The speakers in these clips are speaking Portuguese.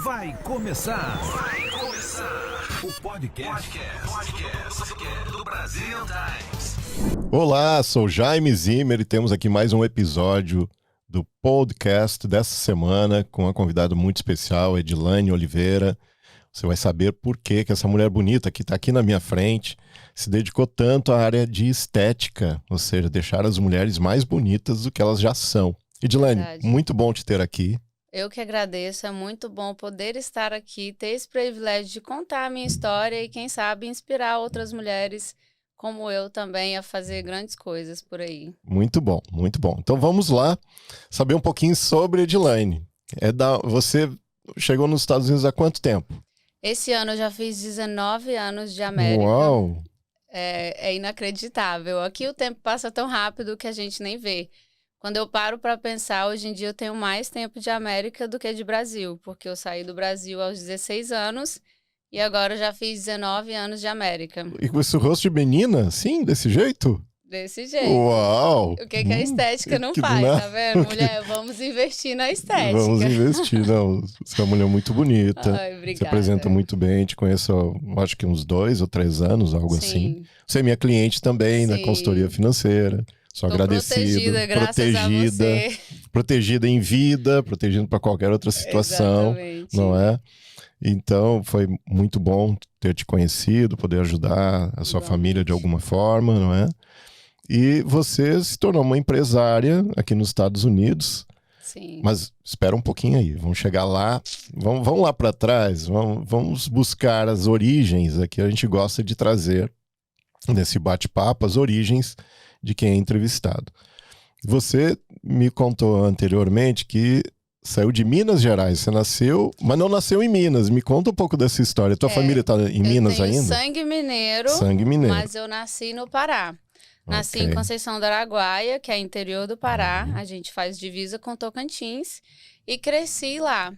Vai começar o podcast do Brasil Times. Olá, sou Jaime Zimmer e temos aqui mais um episódio do podcast dessa semana com uma convidada muito especial, Edilane Oliveira. Você vai saber por que essa mulher bonita que está aqui na minha frente se dedicou tanto à área de estética, ou seja, deixar as mulheres mais bonitas do que elas já são. Edilane, Verdade. muito bom te ter aqui. Eu que agradeço, é muito bom poder estar aqui, ter esse privilégio de contar a minha história e, quem sabe, inspirar outras mulheres como eu também a fazer grandes coisas por aí. Muito bom, muito bom. Então vamos lá saber um pouquinho sobre Edilane. Você chegou nos Estados Unidos há quanto tempo? Esse ano eu já fiz 19 anos de América. Uau! É inacreditável. Aqui o tempo passa tão rápido que a gente nem vê. Quando eu paro para pensar, hoje em dia eu tenho mais tempo de América do que de Brasil, porque eu saí do Brasil aos 16 anos e agora eu já fiz 19 anos de América. E com esse rosto de menina, sim, desse jeito? Desse jeito. Uau! O que a estética não que faz, nada. tá vendo? Mulher, vamos investir na estética. Vamos investir, não. Você é uma mulher muito bonita. Ai, obrigada. Se apresenta muito bem, te conheço há, acho que uns 2 ou 3 anos, algo assim. Sim. Você é minha cliente também na Sim. consultoria financeira. Sou Tô agradecido. protegida, graças a você. Protegida em vida, protegida para qualquer outra situação, Exatamente. não é? Então, foi muito bom ter te conhecido, poder ajudar a sua Igualmente. família de alguma forma, não é? E você se tornou uma empresária aqui nos Estados Unidos. Sim. Mas espera um pouquinho aí, vamos chegar lá, vamos lá para trás, vamos buscar as origens aqui. A gente gosta de trazer nesse bate-papo as origens de quem é entrevistado. Você me contou anteriormente que saiu de Minas Gerais, você nasceu, mas não nasceu em Minas. Me conta um pouco dessa história. Tua família está em Minas eu tenho ainda? sangue mineiro, Sangue mineiro. mas eu nasci no Pará. Nasci Ok. em Conceição do Araguaia, que é interior do Pará. A gente faz divisa com Tocantins e cresci lá.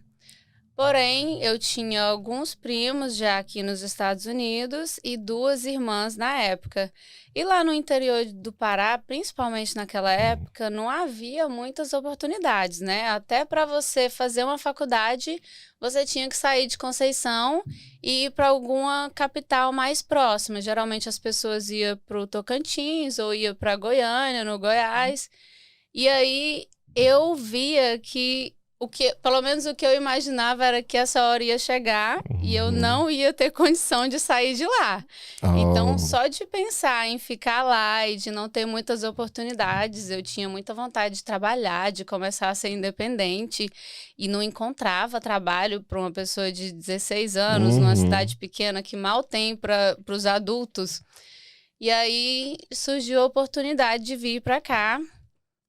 Porém, eu tinha alguns primos já aqui nos Estados Unidos e 2 irmãs na época. E lá no interior do Pará, principalmente naquela época, não havia muitas oportunidades, né? Até para você fazer uma faculdade, você tinha que sair de Conceição e ir para alguma capital mais próxima. Geralmente as pessoas iam para o Tocantins ou iam para Goiânia, no Goiás. E aí eu via que pelo menos o que eu imaginava era que essa hora ia chegar e eu não ia ter condição de sair de lá. Então, só de pensar em ficar lá e de não ter muitas oportunidades, eu tinha muita vontade de trabalhar, de começar a ser independente e não encontrava trabalho para uma pessoa de 16 anos, numa cidade pequena que mal tem para os adultos. E aí surgiu a oportunidade de vir para cá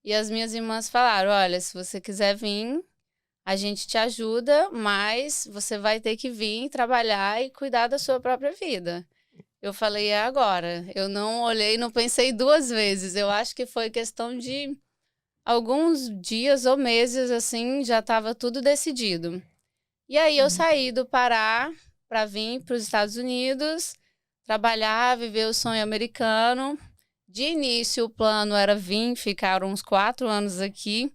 e as minhas irmãs falaram, olha, se você quiser vir, a gente te ajuda, mas você vai ter que vir trabalhar e cuidar da sua própria vida. Eu falei, é agora. Eu não olhei, não pensei 2 vezes. Eu acho que foi questão de alguns dias ou meses, assim, já estava tudo decidido. E aí eu saí do Pará para vir para os Estados Unidos, trabalhar, viver o sonho americano. De início, o plano era vir, ficar uns 4 anos aqui.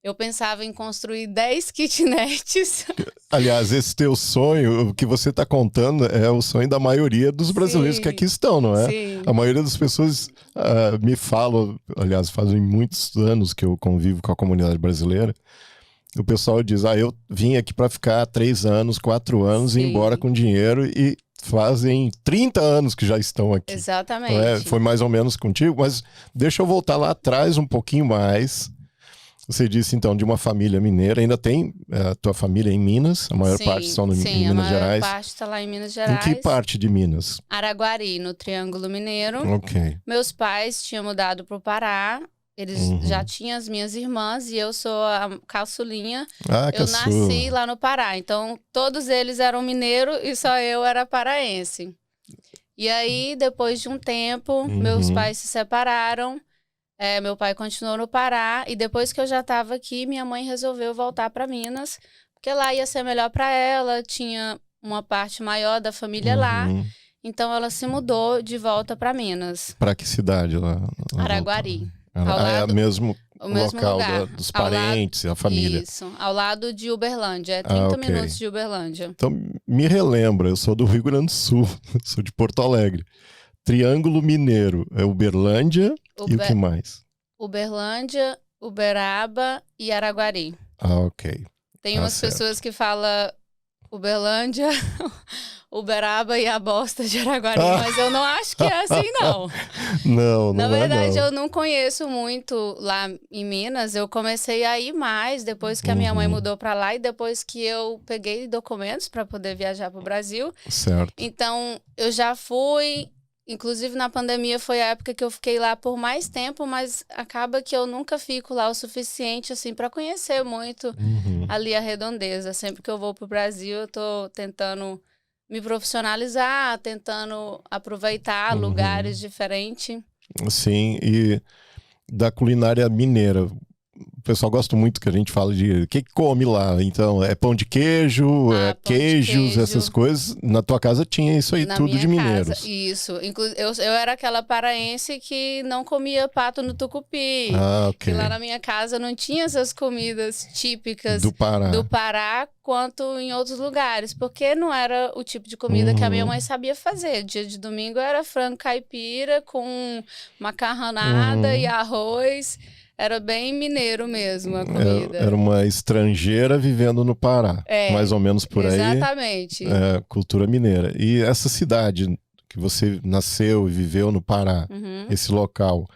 Eu pensava em construir 10 kitnets. Aliás, esse teu sonho, o que você está contando, é o sonho da maioria dos brasileiros Sim. que aqui estão, não é? Sim. A maioria das pessoas me falam, aliás, fazem muitos anos que eu convivo com a comunidade brasileira, o pessoal diz, eu vim aqui para ficar 3 anos, 4 anos e ir Sim. embora com dinheiro e fazem 30 anos que já estão aqui. Exatamente. Não é? Foi mais ou menos contigo, mas deixa eu voltar lá atrás um pouquinho mais. Você disse, então, de uma família mineira. Ainda tem a tua família em Minas? A maior Sim, parte estão em sim, Minas a Gerais? maior parte está lá em Minas Em Gerais. que parte de Minas? Araguari, no Triângulo Mineiro. Ok. Meus pais tinham mudado para o Pará. Eles já tinham as minhas irmãs e eu sou a caçulinha. Ah, Eu nasci lá no Pará. Então, todos eles eram mineiros e só eu era paraense. E aí, depois de um tempo, meus pais se separaram. Meu pai continuou no Pará e depois que eu já estava aqui, minha mãe resolveu voltar para Minas, porque lá ia ser melhor para ela, tinha uma parte maior da família lá, então ela se mudou de volta para Minas. Para que cidade lá? Araguari. É mesmo O mesmo local lugar. dos Ao lado- parentes, a família. Isso, ao lado de Uberlândia. É 30 ok. minutos de Uberlândia. Então, me relembra, eu sou do Rio Grande do Sul, sou de Porto Alegre. Triângulo Mineiro é Uberlândia e o que mais? Uberlândia, Uberaba e Araguari. Ah, ok. Tem Tá umas certo. pessoas que falam Uberlândia, Uberaba e a bosta de Araguari, mas eu não acho que é assim, não. Não, Na não é verdade, não. eu não conheço muito lá em Minas. Eu comecei a ir mais depois que a minha mãe Uhum. mudou para lá e depois que eu peguei documentos para poder viajar para o Brasil. Certo. Então, eu já fui. Inclusive, na pandemia foi a época que eu fiquei lá por mais tempo, mas acaba que eu nunca fico lá o suficiente, assim, para conhecer muito Uhum. ali a redondeza. Sempre que eu vou pro Brasil, eu tô tentando me profissionalizar, tentando aproveitar Uhum. lugares diferentes. Sim, e da culinária mineira. O pessoal gosta muito que a gente fala de o que come lá. Então, é pão de queijo, Ah, é pão de queijos, queijo. essas coisas. Na tua casa tinha isso aí Na tudo minha de mineiros. casa, isso. Eu era aquela paraense que não comia pato no tucupi. Ah, Que ok. lá na minha casa não tinha essas comidas típicas Do Pará. do Pará quanto em outros lugares, porque não era o tipo de comida que a minha mãe sabia fazer. Dia de domingo era frango caipira com macarronada e arroz. Era bem mineiro mesmo a comida. Era uma estrangeira vivendo no Pará. É, mais ou menos por aí. Exatamente. Cultura mineira. E essa cidade que você nasceu e viveu no Pará, Uhum. esse local,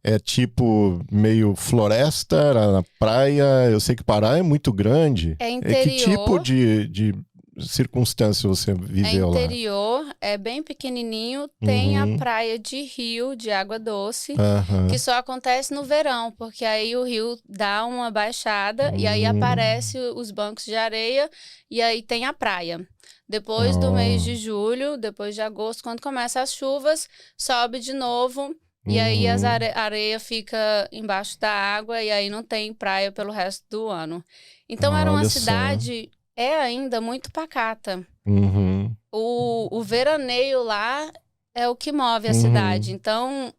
é tipo meio floresta, era na praia? Eu sei que Pará é muito grande. É Que tipo interior. de circunstância você É viveu lá? interior, é bem pequenininho, tem a Uhum. praia de rio, de água doce, Aham. que só acontece no verão, porque aí o rio dá uma baixada e aí aparece os bancos de areia e aí tem a praia. Depois do mês de julho, depois de agosto, quando começam as chuvas, sobe de novo e aí a areia fica embaixo da água e aí não tem praia pelo resto do ano. Então era uma Olha só. cidade, é ainda muito pacata. Uhum. O veraneio lá é o que move a cidade. Então,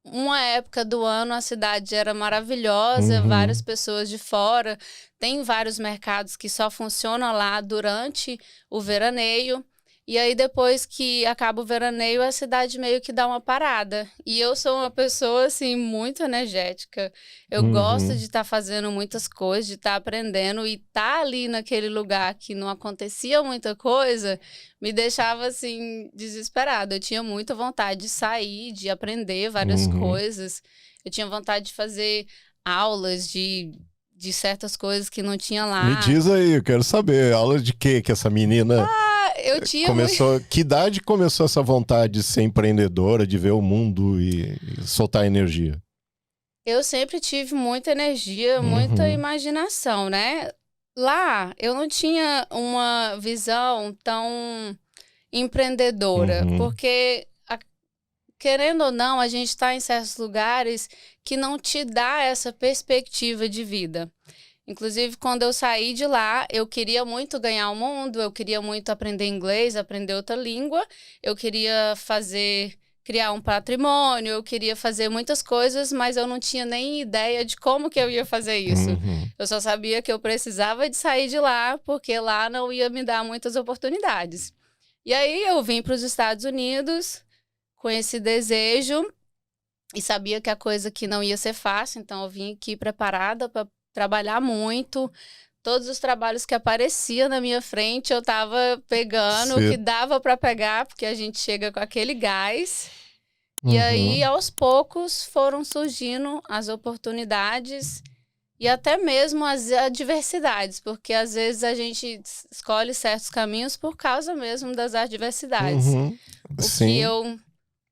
uma época do ano a cidade era maravilhosa, várias pessoas de fora. Tem vários mercados que só funcionam lá durante o veraneio. E aí, depois que acaba o veraneio, a cidade meio que dá uma parada. E eu sou uma pessoa, assim, muito energética. Eu gosto de estar fazendo muitas coisas, de estar aprendendo. E estar ali naquele lugar que não acontecia muita coisa, me deixava, assim, desesperada. Eu tinha muita vontade de sair, de aprender várias coisas. Eu tinha vontade de fazer aulas de certas coisas que não tinha lá. Me diz aí, eu quero saber, aula de quê que essa menina Eu tinha começou? Que idade começou essa vontade de ser empreendedora, de ver o mundo e soltar energia? Eu sempre tive muita energia, muita imaginação, né? Lá, eu não tinha uma visão tão empreendedora, porque, querendo ou não, a gente está em certos lugares que não te dá essa perspectiva de vida. Inclusive, quando eu saí de lá, eu queria muito ganhar o mundo, eu queria muito aprender inglês, aprender outra língua, eu queria criar um patrimônio, eu queria fazer muitas coisas, mas eu não tinha nem ideia de como que eu ia fazer isso. Eu só sabia que eu precisava de sair de lá, porque lá não ia me dar muitas oportunidades. E aí eu vim para os Estados Unidos com esse desejo e sabia que a coisa aqui não ia ser fácil, então eu vim aqui preparada para trabalhar muito. Todos os trabalhos que apareciam na minha frente, eu estava pegando o que dava para pegar, porque a gente chega com aquele gás. E aí, aos poucos, foram surgindo as oportunidades e até mesmo as adversidades, porque às vezes a gente escolhe certos caminhos por causa mesmo das adversidades.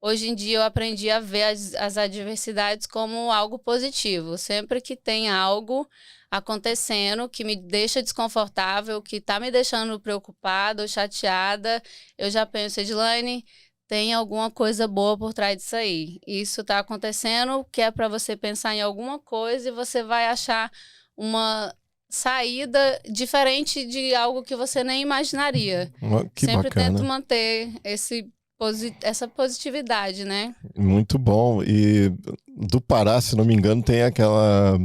Hoje em dia eu aprendi a ver as adversidades como algo positivo. Sempre que tem algo acontecendo que me deixa desconfortável, que está me deixando preocupada ou chateada, eu já penso, Edilane, tem alguma coisa boa por trás disso aí. Isso está acontecendo, que é para você pensar em alguma coisa e você vai achar uma saída diferente de algo que você nem imaginaria. Que Sempre bacana. tento manter esse essa positividade, né? Muito bom. E do Pará, se não me engano, tem aquela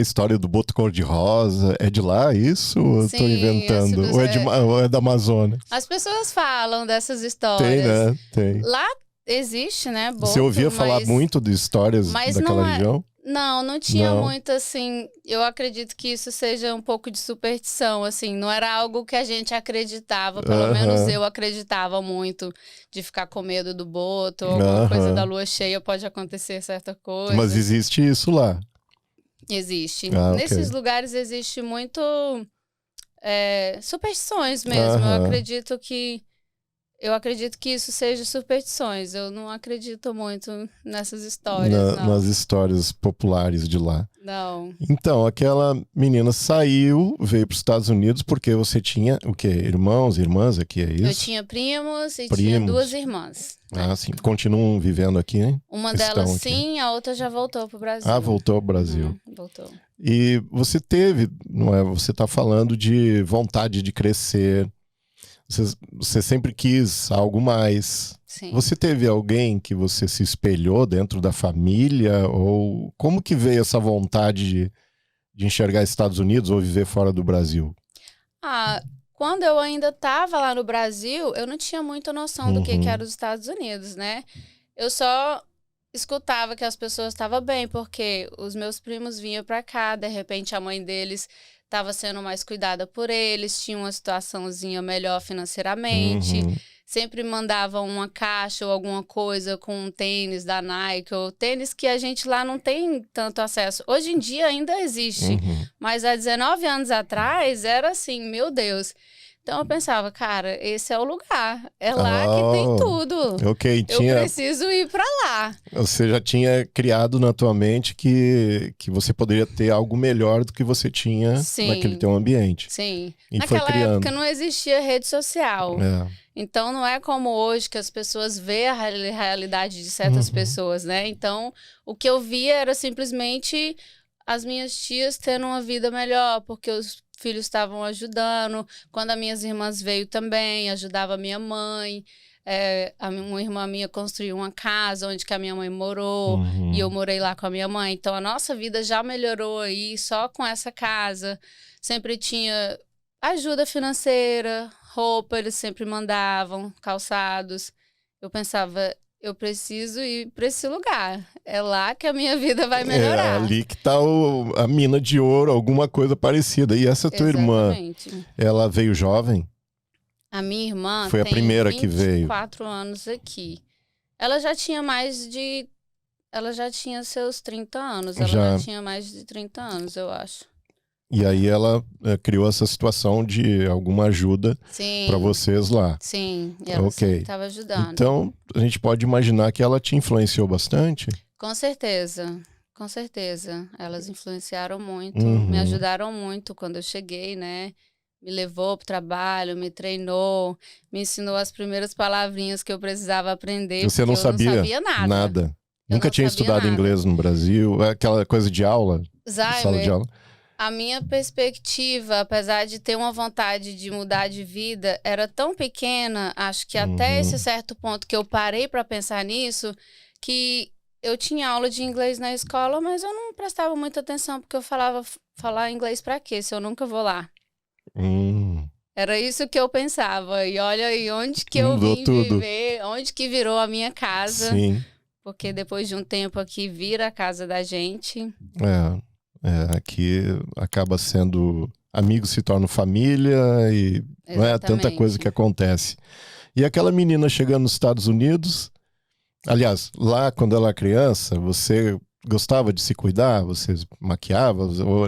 história do boto cor-de-rosa. É de lá isso? Ou eu tô Sim, inventando? Ou é da Amazônia? as pessoas falam dessas Tem, histórias. né? Tem. Lá existe, né, boto, Você ouvia falar muito de histórias mas daquela não é- região? Não tinha Não. muito, assim, eu acredito que isso seja um pouco de superstição, assim, não era algo que a gente acreditava, pelo menos eu acreditava muito, de ficar com medo do boto, ou alguma coisa da lua cheia pode acontecer certa coisa. Mas existe isso lá? Existe. Ah, ok. Nesses lugares existe muito superstições mesmo, eu acredito que isso seja superstições. Eu não acredito muito nessas histórias, não. Nas histórias populares de lá. Não. Então, aquela menina saiu, veio para os Estados Unidos porque você tinha o quê? Irmãos, irmãs aqui, é isso? Eu tinha primos e tinha 2 irmãs. Ah, sim. Continuam vivendo aqui, hein? Uma Estão delas aqui. sim, a outra já voltou pro Brasil. Ah, voltou ao Brasil. Voltou. E você teve, não é? Você está falando de vontade de crescer. Você sempre quis algo mais. Sim. Você teve alguém que você se espelhou dentro da família? Ou como que veio essa vontade de enxergar Estados Unidos ou viver fora do Brasil? Quando eu ainda estava lá no Brasil, eu não tinha muita noção do que era os Estados Unidos, né? Eu só escutava que as pessoas estavam bem, porque os meus primos vinham para cá, de repente a mãe deles estava sendo mais cuidada por eles, tinha uma situaçãozinha melhor financeiramente, sempre mandavam uma caixa ou alguma coisa com um tênis da Nike, ou tênis que a gente lá não tem tanto acesso. Hoje em dia ainda existe, mas há 19 anos atrás era assim, meu Deus. Então eu pensava, cara, esse é o lugar, é lá que tem tudo. Ok, eu preciso ir para lá. Você já tinha criado na tua mente que você poderia ter algo melhor do que você tinha naquele teu ambiente. Sim. E Naquela época não existia rede social. Então não é como hoje que as pessoas veem a realidade de certas pessoas, né? Então o que eu via era simplesmente as minhas tias tendo uma vida melhor, porque os filhos estavam ajudando. Quando as minhas irmãs veio também, ajudava a minha mãe. Uma irmã minha construiu uma casa onde que a minha mãe morou e eu morei lá com a minha mãe. Então a nossa vida já melhorou aí só com essa casa. Sempre tinha ajuda financeira, roupa eles sempre mandavam, calçados. Eu pensava, eu preciso ir para esse lugar. É lá que a minha vida vai melhorar. É ali que tá a mina de ouro, alguma coisa parecida. E essa tua irmã, ela veio jovem? A minha irmã foi a primeira que veio. 24 anos aqui. Ela já tinha ela já tinha seus 30 anos. Ela já tinha mais de 30 anos, eu acho. E aí ela criou essa situação de alguma ajuda para vocês lá. Sim, ela estava ajudando. Então, a gente pode imaginar que ela te influenciou bastante? Com certeza, com certeza. Elas influenciaram muito, me ajudaram muito quando eu cheguei, né? Me levou para o trabalho, me treinou, me ensinou as primeiras palavrinhas que eu precisava aprender. Você não sabia? Eu não sabia nada. Nunca tinha estudado inglês no Brasil? Aquela coisa de aula? Sala de aula? A minha perspectiva, apesar de ter uma vontade de mudar de vida, era tão pequena, acho que até esse certo ponto que eu parei para pensar nisso, que eu tinha aula de inglês na escola, mas eu não prestava muita atenção, porque eu falar inglês para quê, se eu nunca vou lá? Era isso que eu pensava. E olha aí onde que eu vim viver, onde que virou a minha casa. Sim. Porque depois de um tempo aqui vira a casa da gente. Aqui acaba sendo amigos se tornam família e não é tanta coisa que acontece. E aquela menina chegando nos Estados Unidos, aliás, lá quando ela era criança, você gostava de se cuidar? Você maquiava?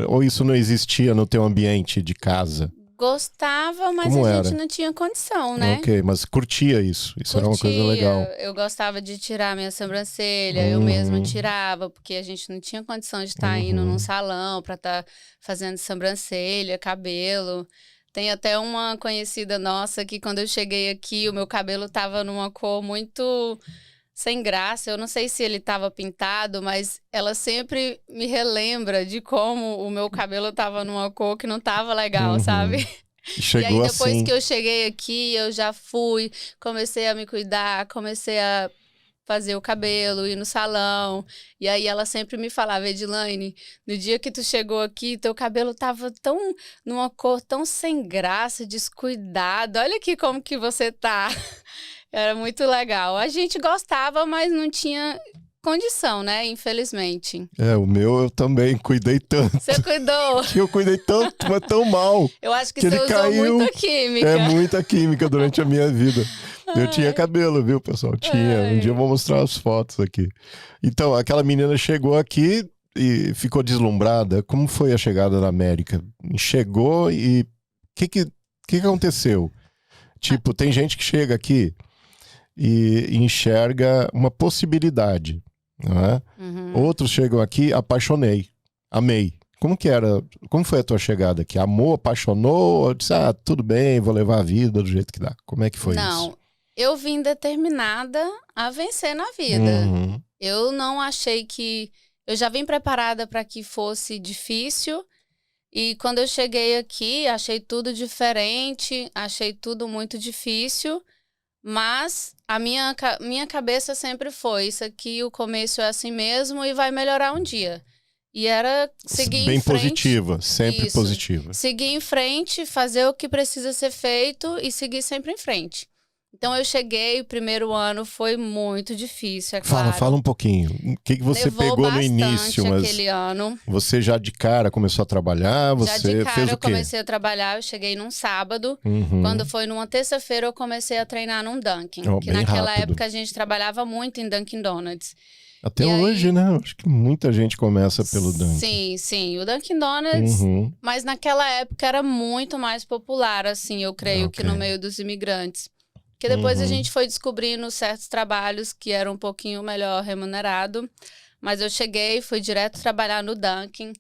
Ou isso não existia no teu ambiente de casa? Gostava, mas a gente não tinha condição, né? Ok, mas curtia isso. Isso era uma coisa legal. Eu gostava de tirar minha sobrancelha, eu mesma tirava, porque a gente não tinha condição de estar indo num salão para estar fazendo sobrancelha, cabelo. Tem até uma conhecida nossa que quando eu cheguei aqui, o meu cabelo tava numa cor muito sem graça. Eu não sei se ele estava pintado, mas ela sempre me relembra de como o meu cabelo estava numa cor que não estava legal, sabe? E chegou e aí, depois assim. que eu cheguei aqui, eu já fui, comecei a me cuidar, comecei a fazer o cabelo, ir no salão. E aí ela sempre me falava, Edilane, no dia que tu chegou aqui, teu cabelo tava tão numa cor tão sem graça, descuidado. Olha aqui como que você tá. Era muito legal. A gente gostava, mas não tinha condição, né? Infelizmente. O meu eu também cuidei tanto. Você cuidou? Que eu cuidei tanto, mas tão mal. Eu acho que Que você ele usou caiu. muita química. É muita química durante a minha vida. Eu tinha Ai. cabelo, viu, pessoal? Tinha. Ai. Um dia eu vou mostrar as fotos aqui. Então, aquela menina chegou aqui e ficou deslumbrada. Como foi a chegada na América? Chegou e... O que aconteceu? Tipo, tem gente que chega aqui e enxerga uma possibilidade, não é? Outros chegam aqui, apaixonei, amei. Como foi a tua chegada aqui? Amou, apaixonou? Ou disse, tudo bem, vou levar a vida do jeito que dá. Como é que foi isso? Não, eu vim determinada a vencer na vida. Uhum. Eu não achei que... Eu já vim preparada para que fosse difícil. E quando eu cheguei aqui, achei tudo diferente, achei tudo muito difícil. Mas a minha cabeça sempre foi, isso aqui, o começo é assim mesmo e vai melhorar um dia. E era seguir Bem em frente. positiva, sempre Isso. positiva. Seguir em frente, fazer o que precisa ser feito e seguir sempre em frente. Então eu cheguei, o primeiro ano foi muito difícil, é claro. Fala um pouquinho. O que você Levou pegou no bastante início? Mas aquele ano. você já de cara começou a trabalhar? Já Você de cara fez o eu quê? comecei a trabalhar, eu cheguei num sábado. Uhum. Quando foi numa terça-feira eu comecei a treinar num Dunkin'. Que bem naquela rápido. época a gente trabalhava muito em Dunkin' Donuts. Até E hoje, aí... né? Acho que muita gente começa pelo Dunkin'. Sim, sim. O Dunkin' Donuts, Uhum. mas naquela época era muito mais popular, assim, eu creio que Ok. no meio dos imigrantes. Porque depois a Uhum. gente foi descobrindo certos trabalhos que eram um pouquinho melhor remunerado. Mas eu cheguei, fui direto trabalhar no Dunkin'.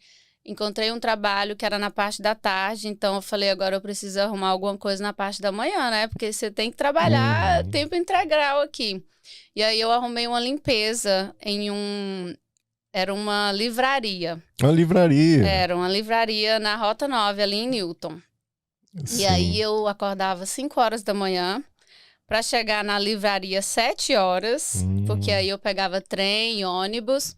Encontrei um trabalho que era na parte da tarde, então eu falei, agora eu preciso arrumar alguma coisa na parte da manhã, né? Porque você tem que trabalhar tempo integral aqui. E aí eu arrumei uma limpeza em Era uma livraria. Uma livraria. Era uma livraria na Rota 9, ali em Newton. Sim. E aí eu acordava 5 horas da manhã para chegar na livraria 7 horas, porque aí eu pegava trem, ônibus,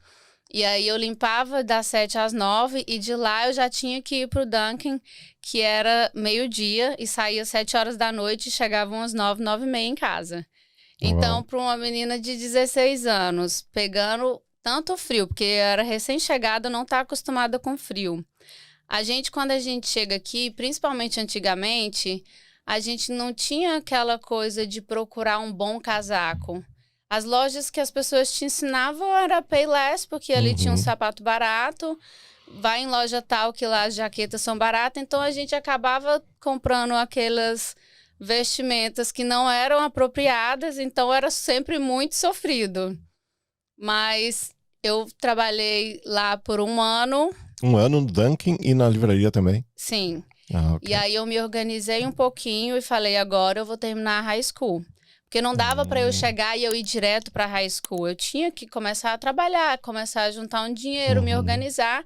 e aí eu limpava das 7 às 9 e de lá eu já tinha que ir pro Dunkin', que era meio-dia, e saía 7 horas da noite e chegava umas 9, 9:30 em casa. Então, para uma menina de 16 anos, pegando tanto frio, porque eu era recém-chegada, não tá acostumada com frio. A gente, quando a gente chega aqui, principalmente antigamente, a gente não tinha aquela coisa de procurar um bom casaco. As lojas que as pessoas te ensinavam era Payless, porque ali tinha um sapato barato. Vai em loja tal que lá as jaquetas são baratas. Então, a gente acabava comprando aquelas vestimentas que não eram apropriadas. Então, era sempre muito sofrido. Mas eu trabalhei lá por 1 ano. 1 ano no Dunkin' e na livraria também? Sim. Ok. E aí eu me organizei um pouquinho e falei, agora eu vou terminar a high school. Porque não dava para eu chegar e eu ir direto para high school. Eu tinha que começar a trabalhar, começar a juntar um dinheiro, me organizar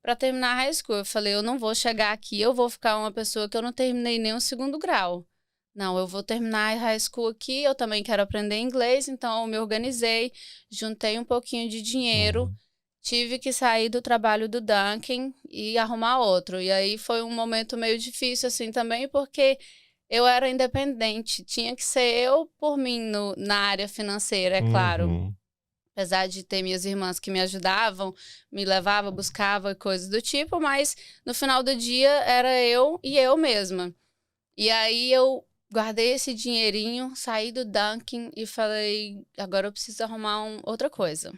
para terminar a high school. Eu falei, eu não vou chegar aqui, eu vou ficar uma pessoa que eu não terminei nem o 2º grau. Não, eu vou terminar a high school aqui, eu também quero aprender inglês, então eu me organizei, juntei um pouquinho de dinheiro, tive que sair do trabalho do Dunkin' e arrumar outro. E aí foi um momento meio difícil assim também, porque eu era independente, tinha que ser eu por mim na área financeira, é claro. Apesar de ter minhas irmãs que me ajudavam, me levavam, buscavam e coisas do tipo, mas no final do dia era eu e eu mesma. E aí eu guardei esse dinheirinho, saí do Dunkin' e falei, agora eu preciso arrumar outra coisa.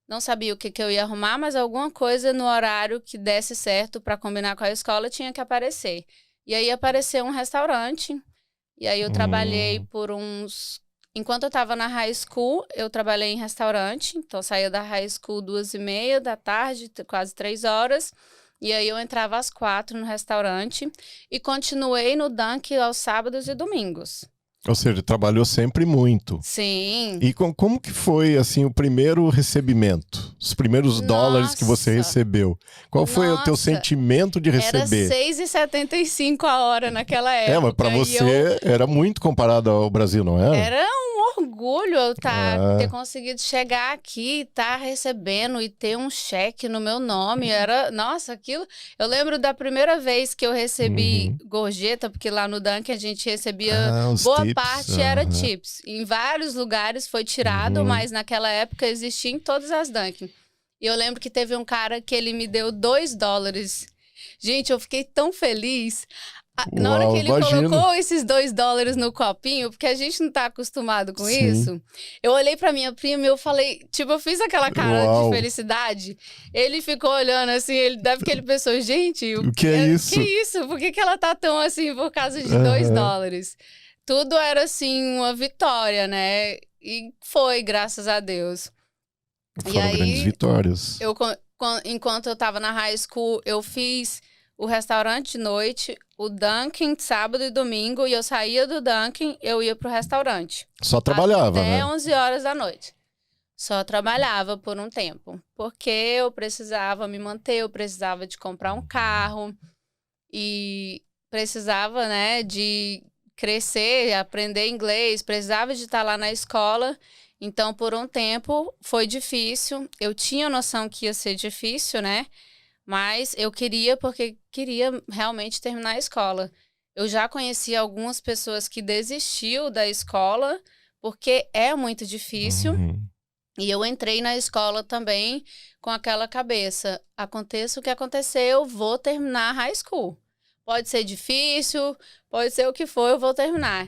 Não sabia o que eu ia arrumar, mas alguma coisa no horário que desse certo para combinar com a escola tinha que aparecer. E aí apareceu um restaurante, e aí eu trabalhei por uns... Enquanto eu estava na high school, eu trabalhei em restaurante, então eu saía da high school 2:30 da tarde, quase 3 horas, e aí eu entrava às 4 no restaurante e continuei no Dunkin' aos sábados e domingos. Ou seja, trabalhou sempre muito. Sim. E como que foi, assim, o primeiro recebimento? Os primeiros dólares que você Nossa. recebeu? Qual foi o teu Nossa. sentimento de Era receber? R$6,75 a hora naquela época. É, mas pra e você era muito comparado ao Brasil, não era? Era um orgulho eu Ah. ter conseguido chegar aqui, estar recebendo e ter um cheque no meu nome. Era, nossa, aquilo. Eu lembro da primeira vez que eu recebi gorjeta, porque lá no Dunkin' a gente recebia. Os Boa tips, parte era aham. tips. Em vários lugares foi tirado, mas naquela época existia em todas as Dunkin'. E eu lembro que teve um cara que ele me deu $2. Gente, eu fiquei tão feliz. Na hora Uau, que ele imagino. colocou esses $2 no copinho, porque a gente não tá acostumado com Sim. isso, eu olhei pra minha prima e eu falei, tipo, eu fiz aquela cara Uau. de felicidade. Ele ficou olhando assim, deve que ele pensou, gente, O que é isso? Que isso? Por que ela tá tão assim por causa de Aham. $2? Tudo era assim, uma vitória, né? E foi, graças a Deus. Foram aí, grandes vitórias. Enquanto eu tava na high school, eu fiz o restaurante de noite, o Dunkin' sábado e domingo, e eu saía do Dunkin', eu ia pro restaurante. Só trabalhava, até né? 11 horas da noite. Só trabalhava por um tempo, porque eu precisava me manter, eu precisava de comprar um carro e precisava, né, de crescer, aprender inglês, precisava de estar lá na escola. Então, por um tempo, foi difícil. Eu tinha noção que ia ser difícil, né? Mas eu queria porque queria realmente terminar a escola. Eu já conheci algumas pessoas que desistiu da escola porque é muito difícil. E eu entrei na escola também com aquela cabeça. Aconteça o que acontecer, eu vou terminar a high school. Pode ser difícil, pode ser o que for, eu vou terminar.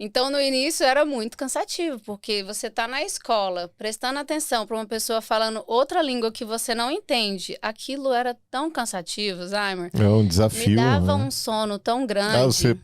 Então, no início, era muito cansativo, porque você tá na escola, prestando atenção para uma pessoa falando outra língua que você não entende. Aquilo era tão cansativo, Zaimer. É um desafio. Me dava né? um sono tão grande. Ah, você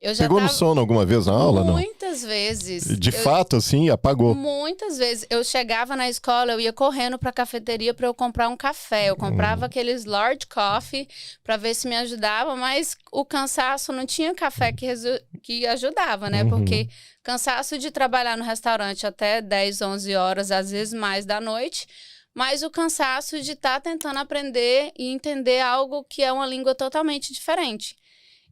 eu já pegou no sono alguma vez na aula, não? Muitas vezes. De fato, assim, apagou. Muitas vezes. Eu chegava na escola, eu ia correndo para a cafeteria para eu comprar um café. Eu comprava aqueles large coffee para ver se me ajudava, mas o cansaço não tinha café que ajudava, né? Porque cansaço de trabalhar no restaurante até 10, 11 horas, às vezes mais da noite, mas o cansaço de estar tentando aprender e entender algo que é uma língua totalmente diferente.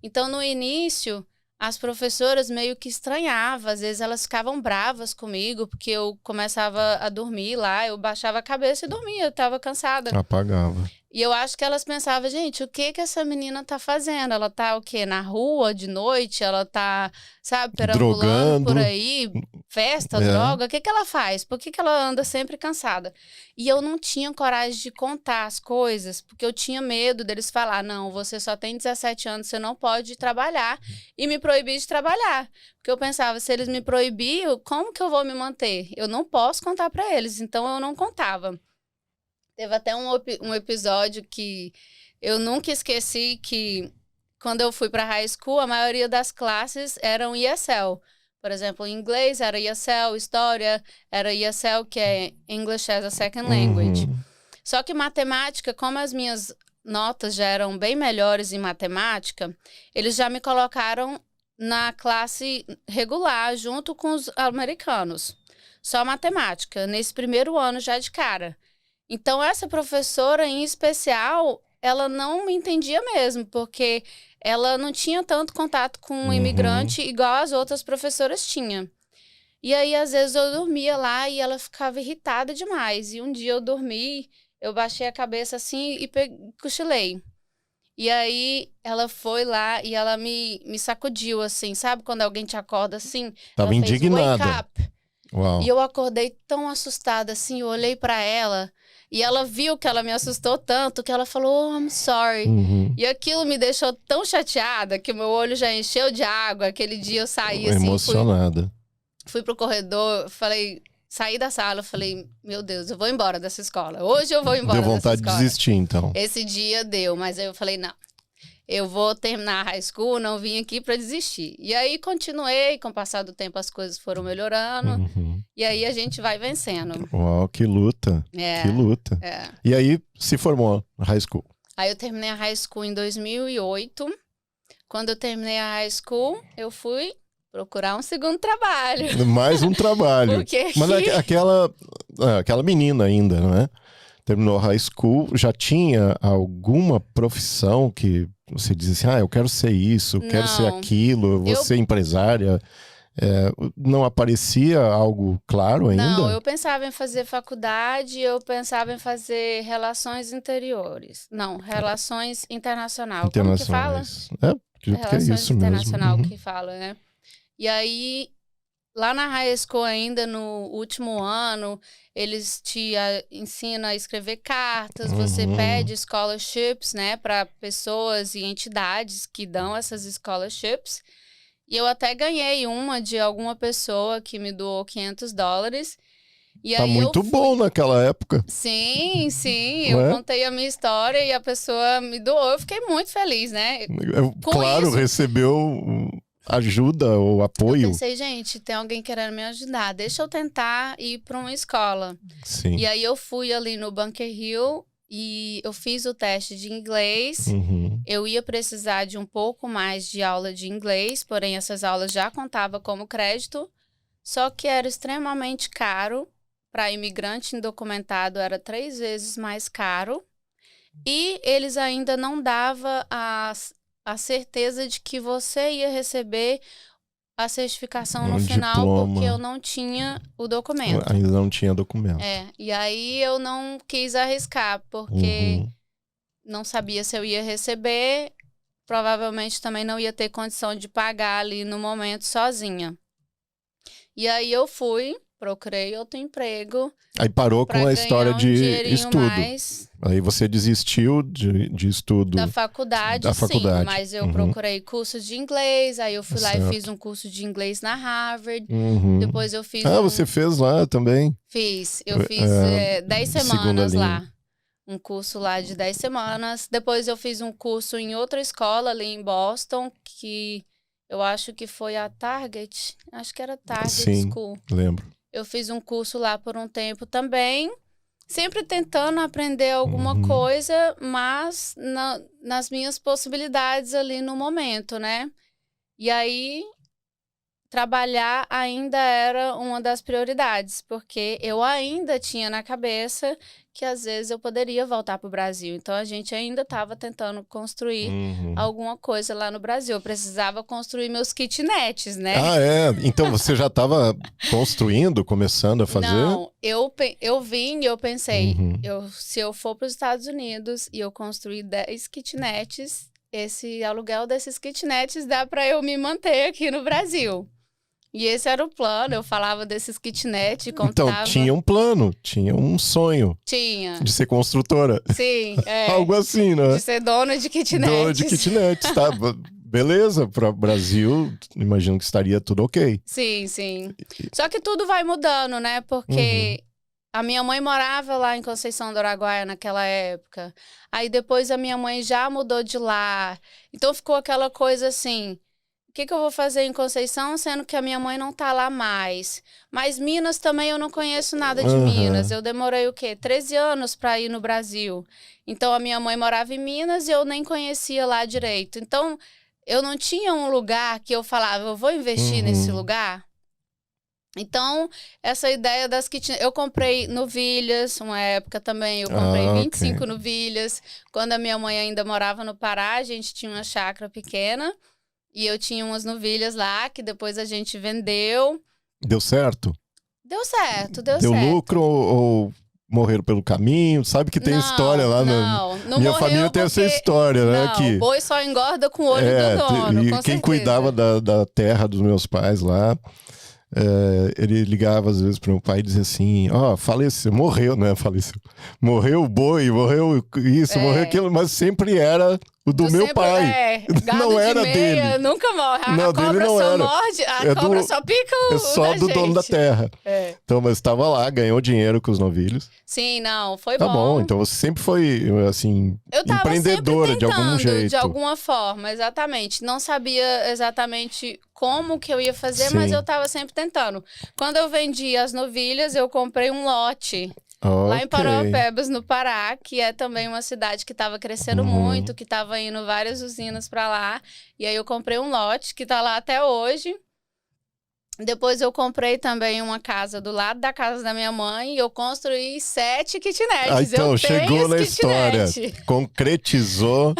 Então, no início, as professoras meio que estranhavam, às vezes elas ficavam bravas comigo, porque eu começava a dormir lá, eu baixava a cabeça e dormia, eu estava cansada. Apagava. E eu acho que elas pensavam, gente, o que essa menina tá fazendo? Ela tá o quê? Na rua, de noite? Ela tá, sabe, perambulando Drogando. por aí? Festa, droga? O que ela faz? Por que ela anda sempre cansada? E eu não tinha coragem de contar as coisas, porque eu tinha medo deles falar, não, você só tem 17 anos, você não pode trabalhar, e me proibir de trabalhar. Porque eu pensava, se eles me proibirem, como que eu vou me manter? Eu não posso contar para eles, então eu não contava. Teve até um episódio que eu nunca esqueci, que quando eu fui para high school, a maioria das classes eram ESL. Por exemplo, em inglês era ESL, história era ESL, que é English as a Second Language. Só que matemática, como as minhas notas já eram bem melhores em matemática, eles já me colocaram na classe regular, junto com os americanos. Só matemática, nesse primeiro ano já de cara. Então, essa professora, em especial, ela não me entendia mesmo, porque ela não tinha tanto contato com o imigrante igual as outras professoras tinham. E aí, às vezes, eu dormia lá e ela ficava irritada demais. E um dia eu dormi, eu baixei a cabeça assim e cochilei. E aí, ela foi lá e ela me sacudiu, assim, sabe? Quando alguém te acorda assim? Tava ela indignada. Fez, wake up. Uau. E eu acordei tão assustada, assim, eu olhei pra ela e ela viu que ela me assustou tanto que ela falou, oh, I'm sorry. E aquilo me deixou tão chateada que o meu olho já encheu de água. Aquele dia eu saí assim, emocionada. Fui pro corredor, saí da sala, falei, meu Deus, eu vou embora dessa escola. Hoje eu vou embora dessa escola. Deu vontade de desistir, então. Esse dia deu, mas aí eu falei, não. Eu vou terminar a high school, não vim aqui para desistir. E aí continuei, com o passar do tempo as coisas foram melhorando. E aí a gente vai vencendo. Uau, que luta. Que luta. E aí se formou na high school. Aí eu terminei a high school em 2008. Quando eu terminei a high school, eu fui procurar um segundo trabalho. Mais um trabalho. Porque Mas aquela menina ainda, não é? Terminou high school, já tinha alguma profissão que você dizia assim, eu quero ser isso, quero ser Não. aquilo, eu vou ser empresária. Não aparecia algo claro ainda? Não, eu pensava em fazer faculdade, eu pensava em fazer relações interiores. Não, relações internacional. Como que fala? Acredito que é Relações isso internacional mesmo. que fala, né? E aí, lá na high school ainda, no último ano, eles te ensinam a escrever cartas, você pede scholarships, né, para pessoas e entidades que dão essas scholarships. E eu até ganhei uma de alguma pessoa que me doou $500. E Tá aí muito bom naquela época. Sim, Não eu é? contei a minha história e a pessoa me doou. Eu fiquei muito feliz, né? Claro, isso, recebeu ajuda ou eu apoio. pensei, gente, tem alguém querendo me ajudar. Deixa eu tentar ir para uma escola. Sim. E aí eu fui ali no Bunker Hill e eu fiz o teste de inglês. Eu ia precisar de um pouco mais de aula de inglês, porém essas aulas já contavam como crédito. Só que era extremamente caro. Para imigrante indocumentado era 3 vezes mais caro. E eles ainda não davam a certeza de que você ia receber a certificação no final, diploma. porque eu não tinha o documento. Ainda não tinha documento. E aí eu não quis arriscar, porque não sabia se eu ia receber. Provavelmente também não ia ter condição de pagar ali no momento sozinha. E aí eu procurei outro emprego. Aí parou com a história de estudo. Mais. Aí você desistiu de estudo. Da faculdade, sim. Mas eu procurei curso de inglês. Aí eu fui lá e fiz um curso de inglês na Harvard. Depois eu fiz você fez lá também? Fiz. Eu fiz 10 semanas lá. Um curso lá de 10 semanas. Depois eu fiz um curso em outra escola ali em Boston, que eu acho que foi a Target. Acho que era Target School. Lembro. Eu fiz um curso lá por um tempo também, sempre tentando aprender alguma coisa, mas nas minhas possibilidades ali no momento, né? E aí, trabalhar ainda era uma das prioridades, porque eu ainda tinha na cabeça que às vezes eu poderia voltar para o Brasil. Então, a gente ainda estava tentando construir alguma coisa lá no Brasil. Eu precisava construir meus kitnets, né? Então você já estava construindo, começando a fazer? Não, eu vim e eu pensei, se eu for para os Estados Unidos e eu construir 10 kitnets, esse aluguel desses kitnets dá para eu me manter aqui no Brasil. E esse era o plano, eu falava desses kitnets, contava... Então, tinha um plano, tinha um sonho. Tinha. De ser construtora. Sim, Algo assim, né? De ser dona de kitnets. Dona de kitnets, tá? Beleza, para o Brasil, imagino que estaria tudo ok. Sim. Só que tudo vai mudando, né? Porque a minha mãe morava lá em Conceição do Araguaia naquela época. Aí depois a minha mãe já mudou de lá. Então ficou aquela coisa assim... O que eu vou fazer em Conceição, sendo que a minha mãe não tá lá mais? Mas Minas também eu não conheço nada de Minas. Eu demorei 13 anos para ir no Brasil. Então a minha mãe morava em Minas e eu nem conhecia lá direito. Então eu não tinha um lugar que eu falava, eu vou investir nesse lugar. Então, essa ideia das kitnets... Eu comprei novilhas, uma época também, eu comprei 25 novilhas. Quando a minha mãe ainda morava no Pará, a gente tinha uma chácara pequena. E eu tinha umas novilhas lá, que depois a gente vendeu. Deu certo? Deu certo. Deu lucro ou morreram pelo caminho? Sabe que tem história lá não minha família tem essa história, né? Não, o boi só engorda com o olho do dono, e com quem certeza. cuidava da terra dos meus pais lá... ele ligava às vezes para meu pai e dizia assim, faleceu, morreu, né? Morreu o boi, morreu isso, morreu aquilo, mas sempre era o do meu pai. Gado não era de meia, dele. Nunca morre. Não, a cobra dele não só era. morde, a cobra só pica o É só do gente. dono da terra. Então, mas estava lá, ganhou dinheiro com os novilhos. Sim, não, foi bom. Tá bom, então você sempre foi, assim, empreendedora de algum jeito. De alguma forma, exatamente. Não sabia exatamente como que eu ia fazer, mas eu estava sempre tentando. Quando eu vendi as novilhas, eu comprei um lote. Lá em Parauapebas, no Pará, que é também uma cidade que estava crescendo muito, que estava indo várias usinas para lá. E aí eu comprei um lote que está lá até hoje. Depois eu comprei também uma casa do lado da casa da minha mãe e eu construí 7 kitnets. Ah, então, eu chegou tenho na os história. kitnet. Concretizou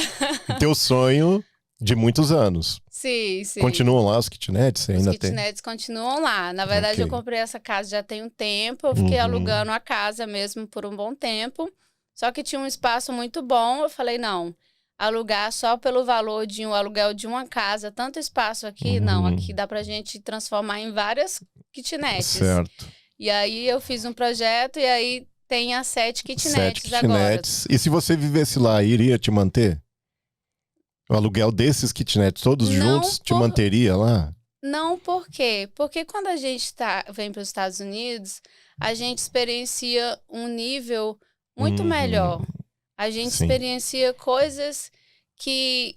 teu sonho de muitos anos. Sim, sim. Continuam lá os kitnets? Você Os ainda tem? kitnets continuam lá. Na verdade, Ok. eu comprei essa casa já tem um tempo. Eu fiquei Uhum. alugando a casa mesmo por um bom tempo. Só que tinha um espaço muito bom. Eu falei, não, alugar só pelo valor de um aluguel de uma casa, tanto espaço aqui, não, aqui dá pra gente transformar em várias kitnets. Certo. E aí eu fiz um projeto e aí tem as 7 kitnets 7 agora. kitnets. E se você vivesse lá, iria te manter? O aluguel desses kitnets todos Não juntos te por- manteria lá? Não, por quê? Porque quando a gente vem para os Estados Unidos, a gente experiencia um nível muito melhor. A gente Sim. experiencia coisas que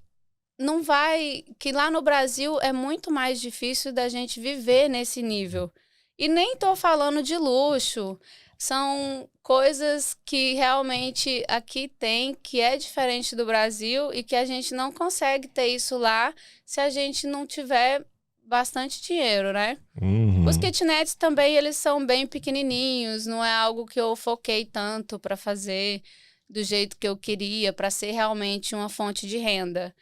não vai, que lá no Brasil é muito mais difícil da gente viver nesse nível. E nem tô falando de luxo. São coisas que realmente aqui tem, que é diferente do Brasil e que a gente não consegue ter isso lá se a gente não tiver bastante dinheiro, né? Uhum. Os kitnets também, eles são bem pequenininhos, não é algo que eu foquei tanto para fazer do jeito que eu queria, para ser realmente uma fonte de renda.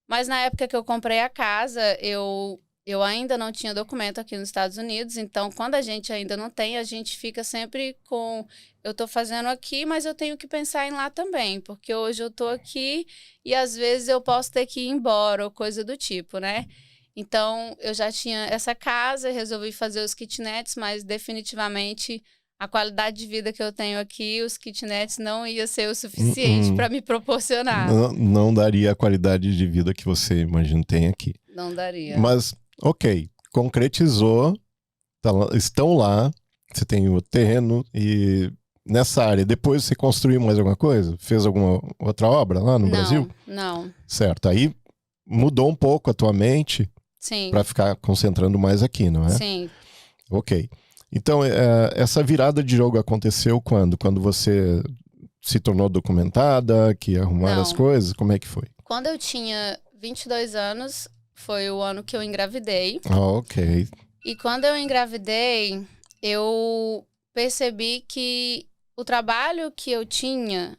Mas na época que eu comprei a casa, eu ainda não tinha documento aqui nos Estados Unidos, então quando a gente ainda não tem, a gente fica sempre com... Eu tô fazendo aqui, mas eu tenho que pensar em lá também, porque hoje eu tô aqui e às vezes eu posso ter que ir embora ou coisa do tipo, né? Então, eu já tinha essa casa, resolvi fazer os kitnets, mas definitivamente a qualidade de vida que eu tenho aqui, os kitnets não ia ser o suficiente para me proporcionar. Não daria a qualidade de vida que você, imagino, tem aqui. Não daria. Mas, ok, concretizou, estão lá, você tem o terreno e nessa área, depois você construiu mais alguma coisa? Fez alguma outra obra lá no Brasil? Não. Certo, aí mudou um pouco a tua mente Sim. para ficar concentrando mais aqui, não é? Sim. Ok. Então, essa virada de jogo aconteceu quando? Quando você se tornou documentada, que arrumaram as coisas? Como é que foi? Quando eu tinha 22 anos, foi o ano que eu engravidei. Ah, ok. E quando eu engravidei, eu percebi que o trabalho que eu tinha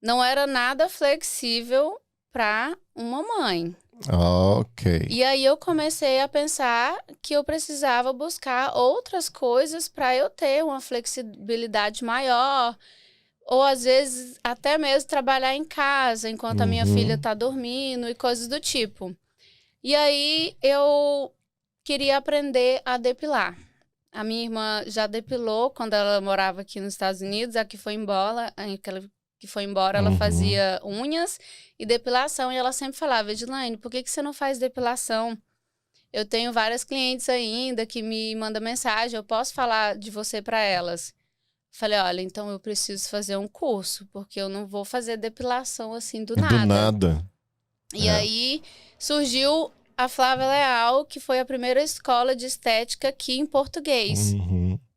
não era nada flexível para uma mãe. Ok. E aí eu comecei a pensar que eu precisava buscar outras coisas para eu ter uma flexibilidade maior, ou às vezes até mesmo trabalhar em casa enquanto a minha filha está dormindo e coisas do tipo. E aí eu queria aprender a depilar. A minha irmã já depilou quando ela morava aqui nos Estados Unidos, a que foi embora, ela fazia unhas e depilação, e ela sempre falava, Edilane, por que você não faz depilação? Eu tenho várias clientes ainda que me mandam mensagem, eu posso falar de você para elas? Falei, olha, então eu preciso fazer um curso, porque eu não vou fazer depilação assim do nada. Do nada. E aí surgiu a Flávia Leal, que foi a primeira escola de estética aqui em português.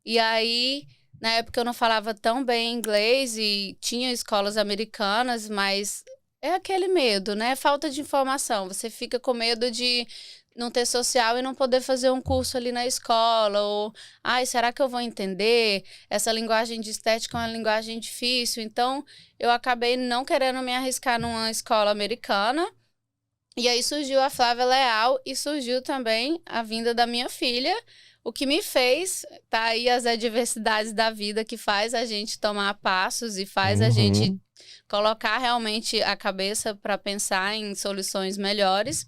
E aí... Na época eu não falava tão bem inglês e tinha escolas americanas, mas é aquele medo, né? Falta de informação. Você fica com medo de não ter social e não poder fazer um curso ali na escola. Ou, será que eu vou entender? Essa linguagem de estética é uma linguagem difícil. Então, eu acabei não querendo me arriscar numa escola americana. E aí surgiu a Flávia Leal e surgiu também a vinda da minha filha. O que me fez, tá aí as adversidades da vida que faz a gente tomar passos e faz a gente colocar realmente a cabeça para pensar em soluções melhores.